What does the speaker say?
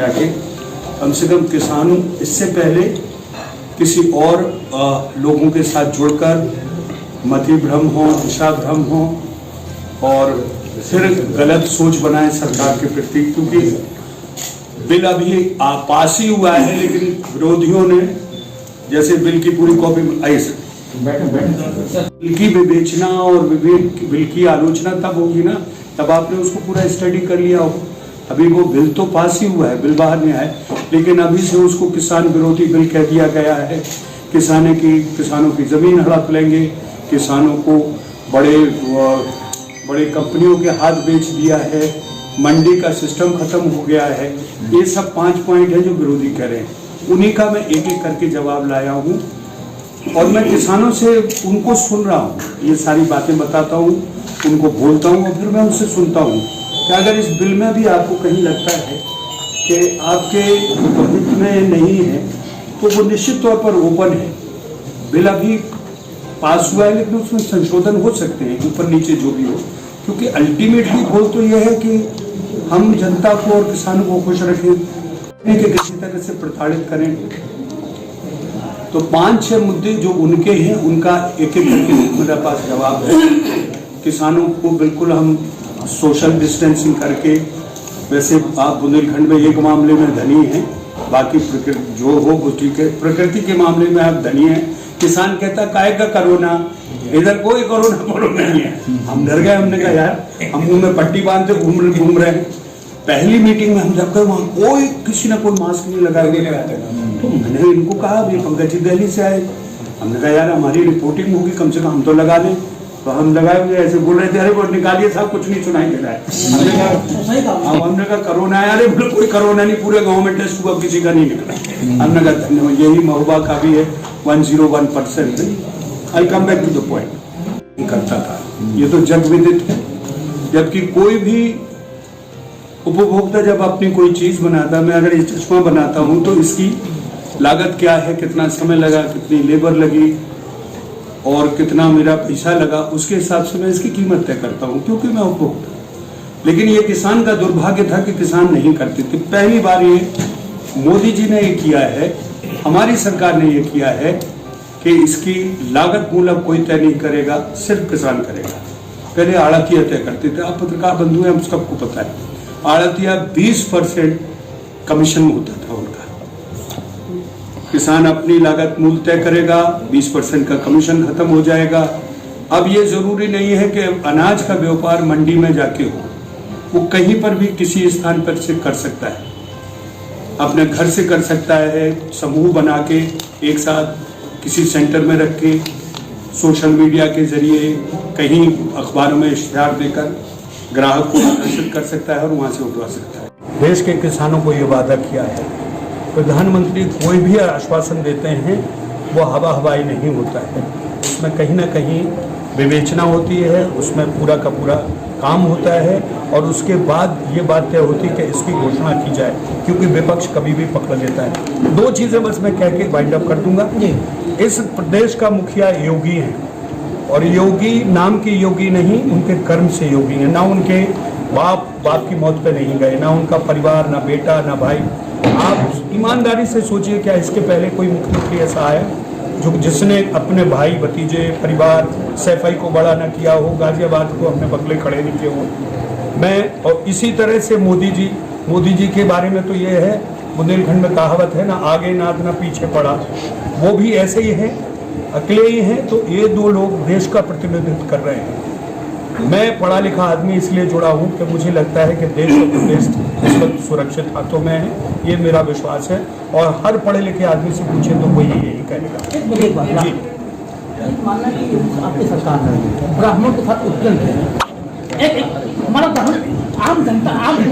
जाके कम से कम किसानों इससे पहले किसी और लोगों के साथ जुड़कर मति भ्रम हो, दिशा भ्रम हो और फिर गलत सोच बनाए सरकार के प्रति, क्योंकि बिल अभी पास ही हुआ है लेकिन विरोधियों ने जैसे बिल की पूरी कॉपी बिल की विवेचना और बिल की आलोचना तब होगी ना तब आपने उसको पूरा स्टडी कर लिया हो। अभी वो बिल तो पास ही हुआ है, बिल बाहर नहीं आया, लेकिन अभी से उसको किसान विरोधी बिल कह दिया गया है। किसानों की जमीन हड़प लेंगे, किसानों को बड़े कंपनियों के हाथ बेच दिया है, मंडी का सिस्टम खत्म हो गया है। ये सब 5 पॉइंट है जो विरोधी कह रहे हैं, उन्हीं का मैं एक एक करके जवाब लाया हूँ और मैं किसानों से उनको सुन रहा हूँ, ये सारी बातें बताता हूँ, उनको बोलता हूँ और फिर मैं उनसे सुनता हूँ कि अगर इस बिल में भी आपको कहीं लगता है कि आपके हित में नहीं है तो वो निश्चित तौर पर ओपन है। बिल अभी पास हुआ है लेकिन उसमें संशोधन हो सकते हैं ऊपर नीचे जो भी हो, क्योंकि अल्टीमेटली गोल तो यह है कि हम जनता को और किसानों को खुश रखें, कि किसी तरह से प्रताड़ित करें। तो 5-6 मुद्दे जो उनके हैं उनका एक एक करके मेरे पास जवाब है। किसानों को बिल्कुल हम सोशल डिस्टेंसिंग करके, वैसे आप बुंदेलखंड में एक मामले में धनी हैं, बाकी प्रकृति जो हो वो ठीक है, प्रकृति के मामले में आप धनी हैं। किसान कहता काय का कोरोना, इधर कोई कोरोना नहीं है। हम डर गए, हमने कहा यार हम मुंह में पट्टी बांधते घूम रहे हैं। पहली मीटिंग में हम जब गए वहाँ कोई किसी ने कोई मास्क नहीं लगाए हुए, तो मैंने इनको कहा अभी पंकज जी दिल्ली से आए, हमने कहा यार हमारी रिपोर्टिंग होगी, कम से कम हम तो लगा लें। तो हम लगाए हुए ऐसे बोल रहे थे, अरे वो निकालिए साहब कुछ नहीं सुनाई दे रहा है। हमने कहा कोरोना है, अरे बोले कोई कोरोना नहीं, पूरे गाँव में टेस्ट हुआ किसी का नहीं निकला। हमने कहा धन्यवाद, यही महुआ का भी है 101%। I come back to the point करता था, ये तो जग विदित है। जबकि कोई भी उपभोक्ता जब अपनी कोई चीज बनाता, मैं अगर ये चश्मा बनाता हूँ तो इसकी लागत क्या है, कितना समय लगा, कितनी लेबर लगी और कितना मेरा पैसा लगा, उसके हिसाब से मैं इसकी कीमत तय करता हूँ, क्योंकि मैं उपभोक्ता। लेकिन ये किसान का दुर्भाग्य था कि किसान नहीं करते थे। पहली बार ये मोदी जी ने ये किया है, हमारी सरकार ने ये किया है कि इसकी लागत मूलक कोई तय नहीं करेगा, सिर्फ किसान करेगा। पहले आड़तिया तय करते थे, आप पत्रकार बंधु हैं, हम सबको पता है। आड़तिया 20% कमीशन होता था उनका, किसान अपनी लागत मूल्य तय करेगा, 20% का कमीशन खत्म हो जाएगा। अब ये जरूरी नहीं है कि अनाज का व्यापार मंडी में जाके हो, वो कहीं पर भी किसी स्थान पर से कर सकता है, अपने घर से कर सकता है, समूह बना के एक साथ किसी सेंटर में रख के, सोशल मीडिया के जरिए, कहीं अखबारों में इश्तिहार देकर ग्राहक को आकर्षित कर सकता है और वहां से उठवा सकता है। देश के किसानों को ये वादा किया है, प्रधानमंत्री कोई भी आश्वासन देते हैं वो हवाई नहीं होता है, उसमें कहीं ना कहीं विवेचना होती है, उसमें पूरा का पूरा काम होता है और उसके बाद ये बात तय होती है कि इसकी घोषणा की जाए, क्योंकि विपक्ष कभी भी पकड़ लेता है। 2 चीज़ें बस मैं कह के वाइंड अप कर दूंगा। इस प्रदेश का मुखिया योगी है और योगी नाम की योगी नहीं, उनके कर्म से योगी है। ना उनके बाप की मौत पे नहीं गए, ना उनका परिवार, ना बेटा, ना भाई। आप ईमानदारी से सोचिए, क्या इसके पहले कोई मुख्यमंत्री ऐसा आया जिसने अपने भाई, भतीजे, परिवार, सैफई को बड़ा न किया हो, गाजियाबाद को अपने बगले खड़े नहीं किए हो। मैं और इसी तरह से मोदी जी के बारे में तो ये है, बुंदेलखंड में कहावत है ना, आगे नाथ ना पीछे पड़ा, वो भी ऐसे ही है, अकेले ही हैं। तो ये 2 लोग देश का प्रतिनिधित्व कर रहे हैं। मैं पढ़ा लिखा आदमी इसलिए जुड़ा हूँ कि मुझे लगता है कि देश और प्रदेश इस वक्त सुरक्षित हाथों में है, ये मेरा विश्वास है। और हर पढ़े लिखे आदमी से पूछे तो वही यही कहेगा। जी, मानना कि आपकी सरकार ने ब्राह्मणों के साथ उत्पीड़न किया, हमारा आम जनता, आम